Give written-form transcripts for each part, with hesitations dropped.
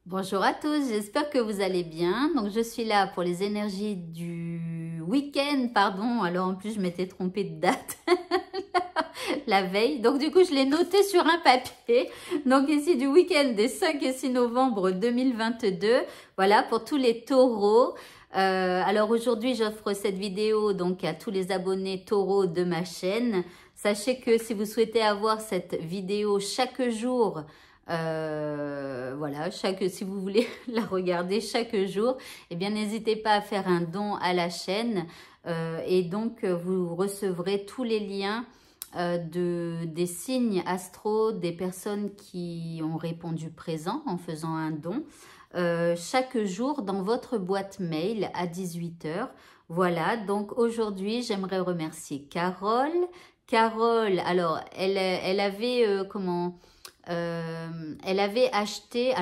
Bonjour à tous, j'espère que vous allez bien. Donc je suis là pour les énergies du week-end, pardon. Alors en plus je m'étais trompée de date la veille. Donc du coup je l'ai noté sur un papier. Donc ici du week-end des 5 et 6 novembre 2022. Voilà pour tous les taureaux. Alors aujourd'hui j'offre cette vidéo donc à tous les abonnés taureaux de ma chaîne. Sachez que si vous souhaitez avoir cette vidéo chaque jour, voilà, si vous voulez la regarder chaque jour, eh bien n'hésitez pas à faire un don à la chaîne et donc vous recevrez tous les liens des signes astro des personnes qui ont répondu présent en faisant un don chaque jour dans votre boîte mail à 18 h. Voilà, donc aujourd'hui j'aimerais remercier Carole. Carole, alors elle avait elle avait acheté,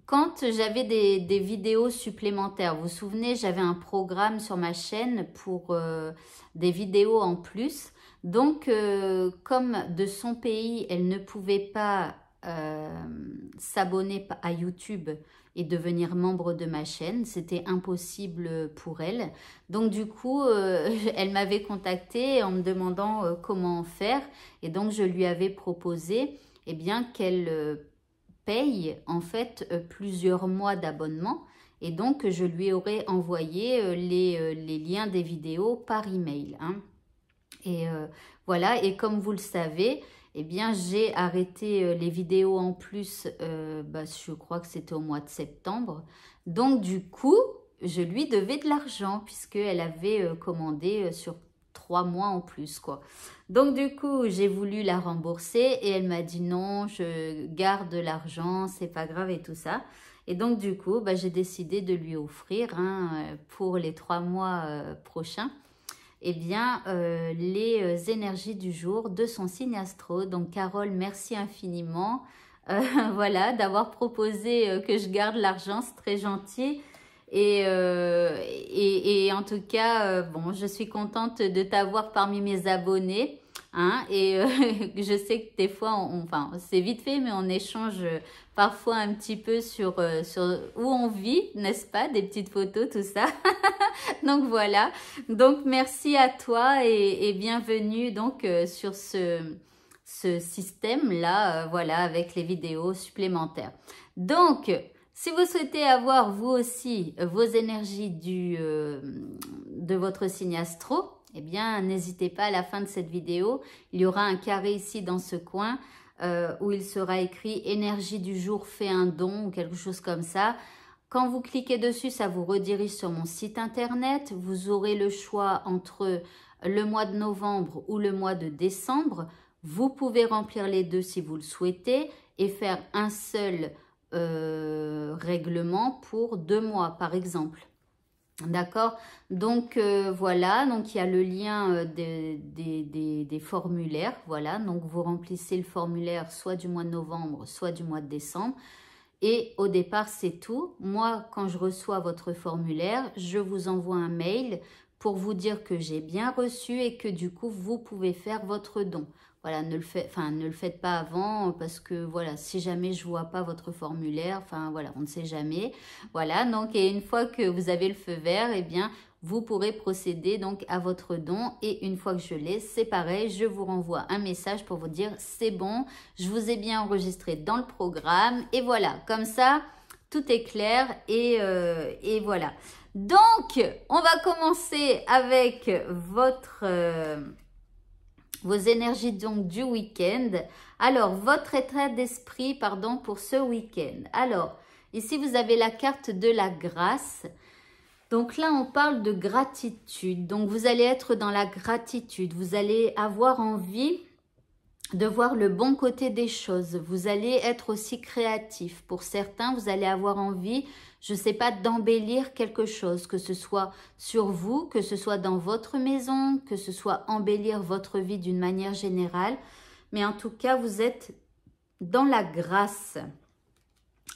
quand j'avais des vidéos supplémentaires, vous vous souvenez, j'avais un programme sur ma chaîne pour des vidéos en plus. Donc, comme de son pays, elle ne pouvait pas s'abonner à YouTube et devenir membre de ma chaîne, c'était impossible pour elle. Donc, du coup, elle m'avait contactée en me demandant comment faire. Et donc, je lui avais proposé eh bien qu'elle paye en fait plusieurs mois d'abonnement et donc je lui aurais envoyé les liens des vidéos par email. Hein. Et voilà, et comme vous le savez, eh bien j'ai arrêté les vidéos en plus, je crois que c'était au mois de septembre. Donc du coup, je lui devais de l'argent puisqu'elle avait commandé sur 3 mois en plus, quoi. Donc du coup, j'ai voulu la rembourser et elle m'a dit non, je garde l'argent, c'est pas grave et tout ça. Et donc du coup, j'ai décidé de lui offrir pour les 3 mois prochains, eh bien, les énergies du jour de son signe astro. Donc Carole, merci infiniment. Voilà, d'avoir proposé que je garde l'argent, c'est très gentil. Et en tout cas, bon, je suis contente de t'avoir parmi mes abonnés. Hein, et je sais que des fois, enfin, c'est vite fait, mais on échange parfois un petit peu sur où on vit, n'est-ce pas? Des petites photos, tout ça. Donc voilà. Donc merci à toi et bienvenue donc sur ce système-là, voilà, avec les vidéos supplémentaires. Donc, si vous souhaitez avoir vous aussi vos énergies de votre signe astro, eh bien, n'hésitez pas à la fin de cette vidéo. Il y aura un carré ici dans ce coin où il sera écrit « Énergie du jour, fais un don » ou quelque chose comme ça. Quand vous cliquez dessus, ça vous redirige sur mon site internet. Vous aurez le choix entre le mois de novembre ou le mois de décembre. Vous pouvez remplir les deux si vous le souhaitez et faire un seul règlement pour 2 mois, par exemple. D'accord? Donc, voilà. Donc, il y a le lien des formulaires. Voilà. Donc, vous remplissez le formulaire soit du mois de novembre, soit du mois de décembre. Et au départ, c'est tout. Moi, quand je reçois votre formulaire, je vous envoie un mail pour vous dire que j'ai bien reçu et que du coup, vous pouvez faire votre don. Voilà, ne le faites pas avant parce que voilà, si jamais je vois pas votre formulaire, enfin voilà, on ne sait jamais. Voilà, donc et une fois que vous avez le feu vert, eh bien, vous pourrez procéder donc à votre don et une fois que je l'ai, c'est pareil, je vous renvoie un message pour vous dire c'est bon, je vous ai bien enregistré dans le programme et voilà, comme ça, tout est clair et voilà. Donc, on va commencer avec vos énergies donc du week-end. Alors, votre état d'esprit, pardon, pour ce week-end. Alors, ici, vous avez la carte de la grâce. Donc là, on parle de gratitude. Donc, vous allez être dans la gratitude. Vous allez avoir envie de voir le bon côté des choses. Vous allez être aussi créatif. Pour certains, vous allez avoir envie, je ne sais pas, d'embellir quelque chose, que ce soit sur vous, que ce soit dans votre maison, que ce soit embellir votre vie d'une manière générale. Mais en tout cas, vous êtes dans la grâce.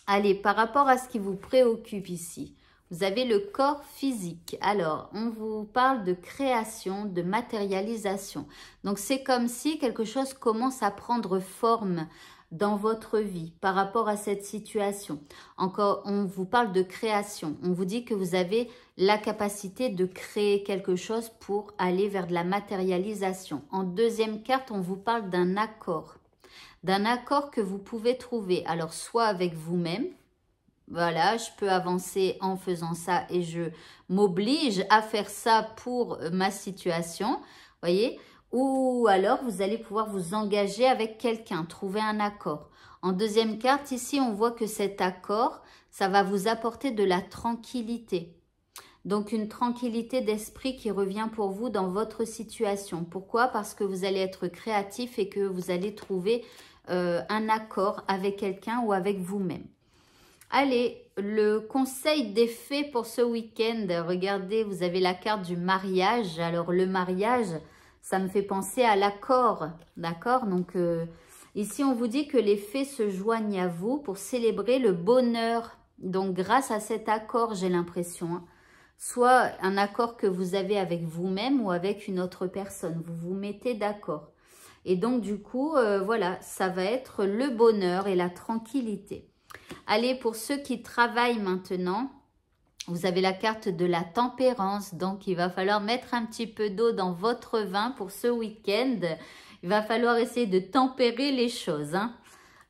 Allez, par rapport à ce qui vous préoccupe ici, vous avez le corps physique. Alors, on vous parle de création, de matérialisation. Donc, c'est comme si quelque chose commence à prendre forme dans votre vie par rapport à cette situation. Encore, on vous parle de création. On vous dit que vous avez la capacité de créer quelque chose pour aller vers de la matérialisation. En deuxième carte, on vous parle d'un accord. D'un accord que vous pouvez trouver. Alors, soit avec vous-même. Voilà, je peux avancer en faisant ça et je m'oblige à faire ça pour ma situation. Voyez? Ou alors, vous allez pouvoir vous engager avec quelqu'un, trouver un accord. En deuxième carte, ici, on voit que cet accord, ça va vous apporter de la tranquillité. Donc, une tranquillité d'esprit qui revient pour vous dans votre situation. Pourquoi? Parce que vous allez être créatif et que vous allez trouver un accord avec quelqu'un ou avec vous-même. Allez, le conseil des fées pour ce week-end. Regardez, vous avez la carte du mariage. Alors, le mariage, ça me fait penser à l'accord, d'accord? Donc, ici, on vous dit que les fées se joignent à vous pour célébrer le bonheur. Donc, grâce à cet accord, j'ai l'impression, hein, soit un accord que vous avez avec vous-même ou avec une autre personne. Vous vous mettez d'accord. Et donc, du coup, voilà, ça va être le bonheur et la tranquillité. Allez, pour ceux qui travaillent maintenant, vous avez la carte de la tempérance. Donc, il va falloir mettre un petit peu d'eau dans votre vin pour ce week-end. Il va falloir essayer de tempérer les choses, hein.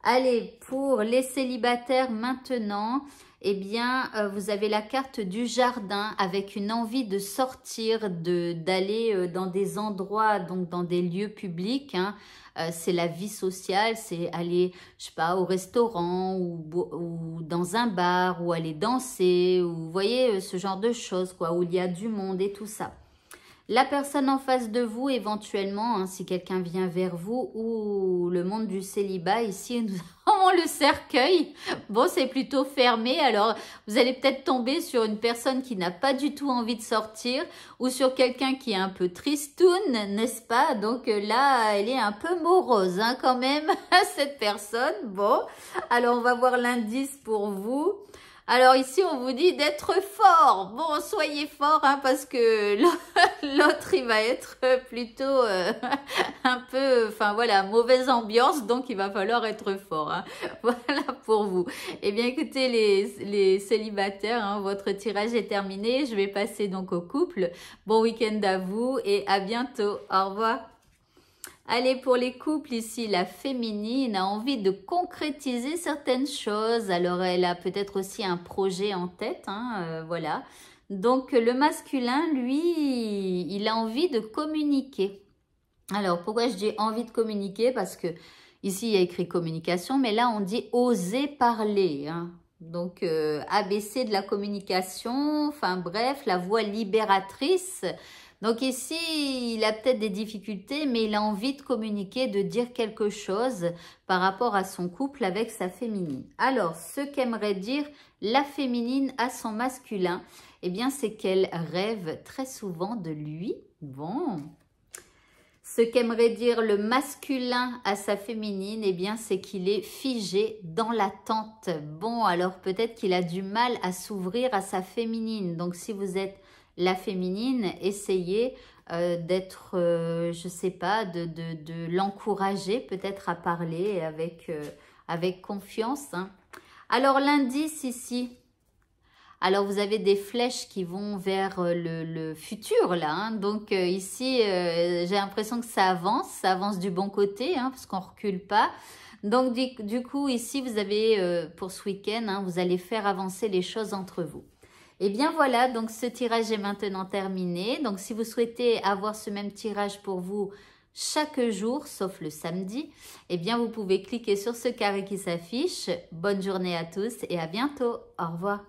Allez, pour les célibataires maintenant, eh bien, vous avez la carte du jardin avec une envie de sortir, d'aller dans des endroits, donc dans des lieux publics, hein. C'est la vie sociale, c'est aller, je sais pas, au restaurant ou dans un bar, ou aller danser, ou vous voyez, ce genre de choses, quoi, où il y a du monde et tout ça. La personne en face de vous, éventuellement, hein, si quelqu'un vient vers vous, ou le monde du célibat, ici, nous avons le cercueil. Bon, c'est plutôt fermé, alors vous allez peut-être tomber sur une personne qui n'a pas du tout envie de sortir, ou sur quelqu'un qui est un peu tristoun, n'est-ce pas? Donc là, elle est un peu morose, hein, quand même, cette personne. Bon, alors on va voir l'indice pour vous. Alors ici, on vous dit d'être fort. Bon, soyez fort, hein, parce que l'autre, il va être plutôt un peu, enfin voilà, mauvaise ambiance, donc il va falloir être fort, hein. Voilà pour vous. Eh bien, écoutez, les célibataires, hein, votre tirage est terminé. Je vais passer donc au couple. Bon week-end à vous et à bientôt. Au revoir. Allez, pour les couples ici, la féminine a envie de concrétiser certaines choses. Alors, elle a peut-être aussi un projet en tête, hein, voilà. Donc, le masculin, lui, il a envie de communiquer. Alors, pourquoi je dis envie de communiquer? Parce que ici, il y a écrit communication, mais là, on dit oser parler, hein. Donc, ABC de la communication, enfin bref, la voix libératrice. Donc ici, il a peut-être des difficultés, mais il a envie de communiquer, de dire quelque chose par rapport à son couple avec sa féminine. Alors, ce qu'aimerait dire la féminine à son masculin, eh bien, c'est qu'elle rêve très souvent de lui. Bon. Ce qu'aimerait dire le masculin à sa féminine, eh bien, c'est qu'il est figé dans l'attente. Bon, alors peut-être qu'il a du mal à s'ouvrir à sa féminine. Donc, si vous êtes la féminine, essayez d'être, je sais pas, de l'encourager peut-être à parler avec confiance, hein. Alors, l'indice ici, alors vous avez des flèches qui vont vers le futur là, hein. Donc ici, j'ai l'impression que ça avance du bon côté, hein, parce qu'on ne recule pas. Donc du coup, ici, vous avez, pour ce week-end, hein, vous allez faire avancer les choses entre vous. Et bien voilà, donc ce tirage est maintenant terminé. Donc si vous souhaitez avoir ce même tirage pour vous chaque jour, sauf le samedi, eh bien vous pouvez cliquer sur ce carré qui s'affiche. Bonne journée à tous et à bientôt. Au revoir.